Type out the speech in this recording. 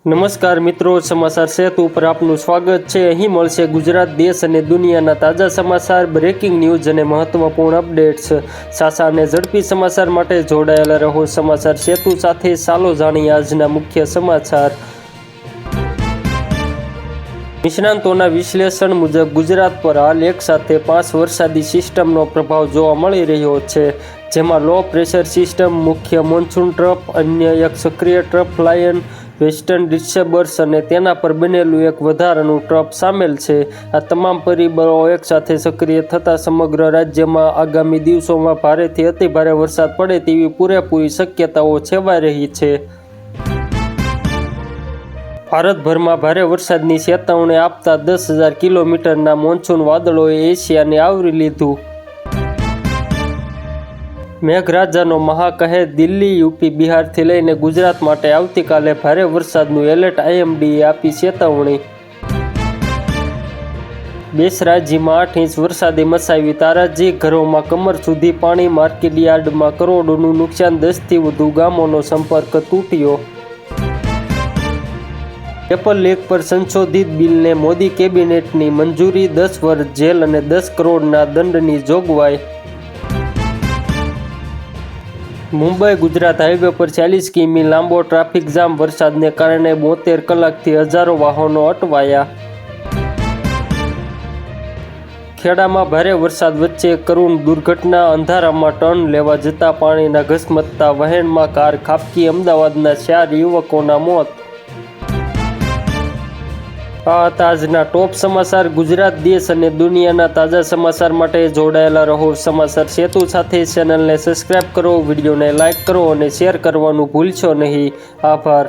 નમસ્કાર મિત્રો, સમાચાર સેતુ ઉપર આપનું સ્વાગત છે। અહીં મળશે ગુજરાત, દેશ અને દુનિયાના તાજા સમાચાર, બ્રેકિંગ ન્યૂઝ અને મહત્વપૂર્ણ અપડેટ્સ। સાચા અને ઝડપી સમાચાર માટે જોડાયેલા રહો સમાચાર સેતુ સાથે। ચાલો જાણીએ આજના મુખ્ય સમાચાર। નિષ્ણાંતોના વિશ્લેષણ મુજબ ગુજરાત પર હાલ એકસાથે 5 વરસાદી સિસ્ટમનો પ્રભાવ જોવા મળી રહ્યો છે, જેમાં લો પ્રેશર સિસ્ટમ, મુખ્ય મોન્સૂન ટ્રફ, અન્ય એક સક્રિય ટ્રફ લાઇન, વેસ્ટર્ન ડિસ્ટર્બન્સ અને તેના પર બનેલું એક વધારાનું ટ્રફ સામેલ છે। આ તમામ પરિબળો એકસાથે સક્રિય થતાં સમગ્ર રાજ્યમાં આગામી દિવસોમાં ભારેથી અતિભારે વરસાદ પડે તેવી પૂરેપૂરી શક્યતાઓ છેવાઈ રહી છે। ભારતભરમાં ભારે વરસાદની ચેતવણી આપતા 10,000 કિલોમીટરના મોન્સૂન વાદળોએ એશિયાને આવરી લીધું। મેઘરાજાનો મહાકહેર દિલ્હી, યુપી, બિહારથી લઈને ગુજરાત માટે આવતીકાલે ભારે વરસાદનું એલર્ટ, IMDએ આપી ચેતવણી। બેસરાજીમાં 8 ઇંચ વરસાદે મચાવી તારાજી, ઘરોમાં કમર સુધી પાણી, માર્કેટયાર્ડમાં કરોડોનું નુકસાન, 10થી વધુ ગામોનો સંપર્ક તૂટ્યો। પેપર લીક પર સંશોધિત બિલને મોદી કેબિનેટની મંજૂરી, 10 વર્ષ જેલ અને 10 કરોડના દંડની જોગવાઈ। મુંબઈ ગુજરાત હાઈવે પર 40 કિમી લાંબો ટ્રાફિક જામ, વરસાદને કારણે 72 કલાકથી હજારો વાહનો અટવાયા। ખેડામાં ભારે વરસાદ વચ્ચે કરુણ દુર્ઘટના, અંધારામાં ટર્ન લેવા જતા પાણીના ઘસમસતા વહેણમાં કાર ખાબકી, અમદાવાદના 4 યુવકોના મોત। આ હતા આજના ટોપ સમાચાર। ગુજરાત, દેશ અને દુનિયાના તાજા સમાચાર માટે જોડાયેલા રહો સમાચાર સેતુ સાથે। ચેનલને સબસ્ક્રાઇબ કરો, વિડીયોને લાઇક કરો અને શેર કરવાનું ભૂલશો નહીં। આભાર।